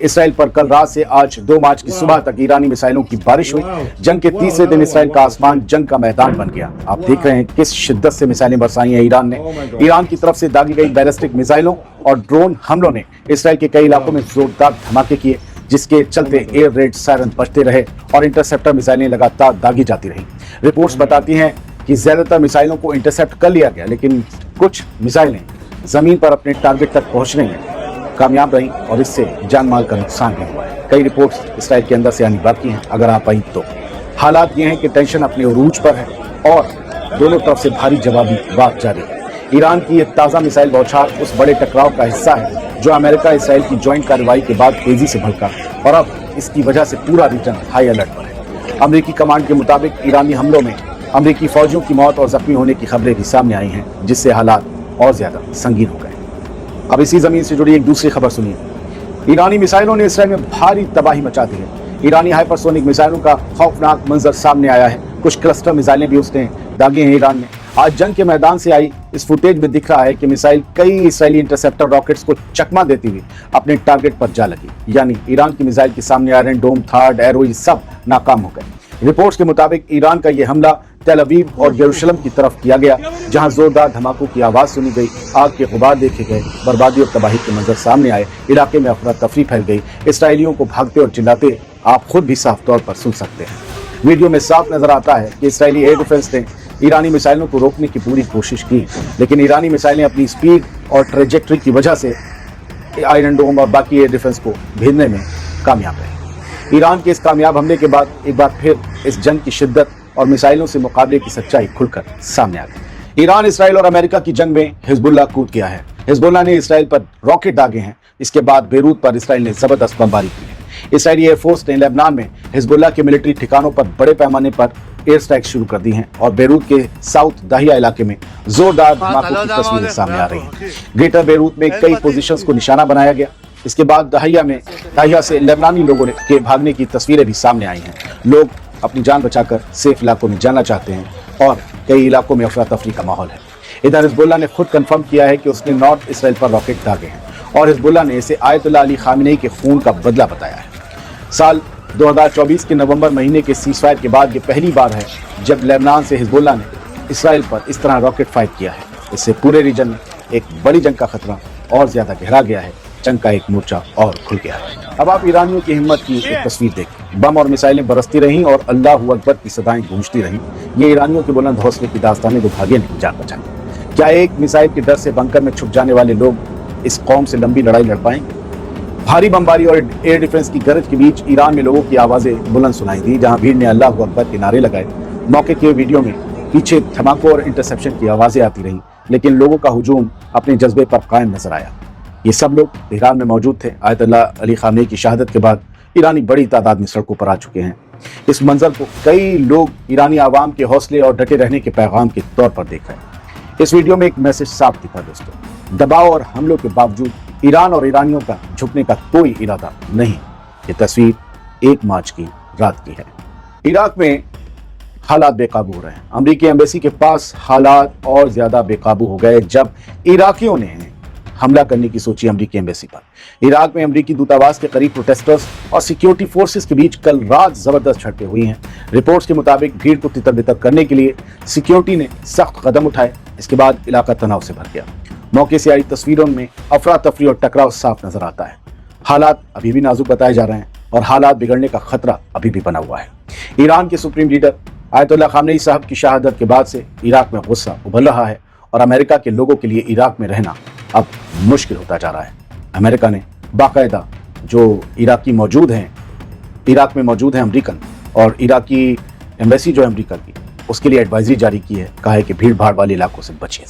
Israel पर कल रात से आज 2 मार्च की सुबह तक ईरानी मिसाइलों की बारिश हुई। जंग के तीसरे दिन इसराइल का आसमान जंग का मैदान बन गया। आप देख रहे हैं किस शिद्दत से मिसाइलें बरसाई हैं ईरान ने। ईरान की तरफ से दागी गई बैलिस्टिक मिसाइलों और ड्रोन हमलों ने इसराइल के कई इलाकों में जोरदार धमाके किए, जिसके चलते एयर रेड सायरन बजते रहे और इंटरसेप्टर मिसाइलें लगातार दागी जाती रही। रिपोर्ट्स बताती हैं कि ज्यादातर मिसाइलों को इंटरसेप्ट कर लिया गया, लेकिन कुछ मिसाइलें जमीन पर अपने टारगेट तक पहुंचने में कामयाब रही और इससे जान माल का नुकसान भी हुआ है। कई रिपोर्ट्स इसराइल के अंदर से आनी बाकी हैं। अगर आप आई तो हालात ये हैं कि टेंशन अपने उरूज पर है और दोनों तरफ से भारी जवाबी बात जारी है। ईरान की ये ताज़ा मिसाइल बौछार उस बड़े टकराव का हिस्सा है जो अमेरिका इसराइल की ज्वाइंट कार्रवाई के बाद तेजी से भड़का और अब इसकी वजह से पूरा रीजन हाई अलर्ट पर है। अमेरिकी कमांड के मुताबिक ईरानी हमलों में अमेरिकी फौजियों की मौत और जख्मी होने की खबरें भी सामने आई हैं, जिससे हालात और ज्यादा संगीन हो गए। अब इसी जमीन से जुड़ी एक दूसरी खबर सुनिए। ईरानी मिसाइलों ने इसराइल में भारी तबाही मचा दी है। ईरानी हाइपरसोनिक मिसाइलों का खौफनाक मंजर सामने आया है। कुछ क्लस्टर मिसाइलें भी उसने दागे हैं ईरान ने। आज जंग के मैदान से आई इस फुटेज में दिख रहा है कि मिसाइल कई इसराइली इंटरसेप्टर रॉकेट्स को चकमा देती हुई अपने टारगेट पर जा लगी, यानी ईरान की मिसाइल के सामने आयरन डोम, थार्ड, एरो, ये सब नाकाम हो गए। रिपोर्ट्स के मुताबिक ईरान का यह हमला तेल अवीव और यरूशलेम की तरफ किया गया, जहां जोरदार धमाकों की आवाज सुनी गई, आग के गुबार देखे गए, बर्बादी और तबाही के मंजर सामने आए, इलाके में अफरा तफरी फैल गई। इसराइलियों को भागते और चिल्लाते आप खुद भी साफ तौर पर सुन सकते हैं। वीडियो में साफ नजर आता है कि इसराइली एयर डिफेंस ने ईरानी मिसाइलों को रोकने की पूरी कोशिश की, लेकिन ईरानी मिसाइलें अपनी स्पीड और ट्रेजेक्ट्री की वजह से आयरन डोम और बाकी एयर डिफेंस को भेजने में कामयाब रहे। ईरान के इस कामयाब हमले के बाद एक बार फिर इस जंग की शिद्दत और मिसाइलों से मुकाबले की सच्चाई खुलकर सामने आ गई। ईरान, इसराइल और अमेरिका की जंग में हिजबुल्लाह कूद गया है। हिजबुल्लाह ने इसराइल पर रॉकेट दागे हैं। इसके बाद बेरूत पर इसराइल ने जबरदस्त बमबारी की है। इसराइली एयरफोर्स ने लेबनान में हिजबुल्लाह के मिलिट्री ठिकानों पर बड़े पैमाने पर एयर स्ट्राइक शुरू कर दी हैं और बेरूत के साउथ दाहिया इलाके में जोरदार धमाकों की तस्वीरें सामने आ रही हैं। ग्रेटर बेरूत में कई पोजीशंस को निशाना बनाया गया। इसके बाद दाहिया से लेबनानी लोगों के भागने की तस्वीरें भी सामने आई हैं। लोग अपनी जान बचाकर सेफ इलाकों में जाना चाहते हैं और कई इलाकों में अफरा तफरी का माहौल है। इधर हिजबुल्लाह ने खुद कंफर्म किया है कि उसने नॉर्थ इसराइल पर रॉकेट दागे हैं और हिजबुल्लाह ने इसे आयतुल्लाह अली खामेनी के खून का बदला बताया है। साल 2024 के नवंबर महीने के सीज़फायर के बाद ये पहली बार है जब लेबनान से हिजबुल्लाह ने इसराइल पर इस तरह रॉकेट फायर किया है। इससे पूरे रीजन में एक बड़ी जंग का खतरा और ज्यादा गहरा गया है। जंग का एक मोर्चा और खुल गया है। अब आप ईरानियों की हिम्मत की एक तस्वीर देखें। बम और मिसाइलें बरसती रहीं और अल्लाहू अकबर की सदाएं गूंजती रहीं। ये ईरानियों के बुलंद हौसले की दास्तानें जो भागे नहीं जान बचाएं। क्या एक मिसाइल के डर से बंकर में छुप जाने वाले लोग इस कौम से लंबी लड़ाई लड़ पाएंगे? भारी बमबारी और एयर डिफेंस की गरज के बीच ईरान में लोगों की आवाजें बुलंद सुनाई दी, जहां भीड़ ने अल्लाहू अकबर के नारे लगाए। मौके के वीडियो में पीछे धमाकों और इंटरसेप्शन की आवाजें आती रहीं, लेकिन लोगों का हुजूम अपने जज्बे पर कायम नजर आया। ये सब लोग तेहरान में मौजूद थे। आयतुल्लाह अली खामेनी की शहादत के बाद ईरानी बड़ी तादाद में सड़कों पर आ चुके हैं। इस मंजर को कई लोग ईरानी आवाम के हौसले और डटे रहने के पैगाम के तौर पर देख रहे हैं। इस वीडियो में एक मैसेज साफ दिखा दोस्तों, दबाव और हमलों के बावजूद ईरान और ईरानियों का झुकने का कोई इरादा नहीं। ये तस्वीर 1 मार्च की रात की है। इराक में हालात बेकाबू हो रहे हैं। अमेरिकी एम्बेसी के पास हालात और ज्यादा बेकाबू हो गए जब इराकियों ने हमला करने की सोची अमेरिकी एम्बेसी पर। इराक में अमेरिकी दूतावास के करीब प्रोटेस्टर्स और सिक्योरिटी फोर्सेस के बीच कल रात जबरदस्त झड़पें हुई हैं। रिपोर्ट्स के मुताबिक भीड़ को तितर बितर करने के लिए सिक्योरिटी ने सख्त कदम उठाए। इसके बाद इलाका तनाव से भर गया। मौके से आई तस्वीरों में अफरा तफरी और टकराव साफ नजर आता है। हालात अभी भी नाजुक बताए जा रहे हैं और हालात बिगड़ने का खतरा अभी भी बना हुआ है। ईरान के सुप्रीम लीडर आयतुल्लाह खामेनी साहब की शहादत के बाद से इराक में गुस्सा उभर रहा है और अमेरिका के लोगों के लिए इराक में रहना अब मुश्किल होता जा रहा है। अमेरिका ने बाकायदा जो इराक में मौजूद हैं अमेरिकन और इराकी एम्बेसी जो है अमेरिका की, उसके लिए एडवाइजरी जारी की है। कहा है कि भीड़ भाड़ वाले इलाकों से बचिए।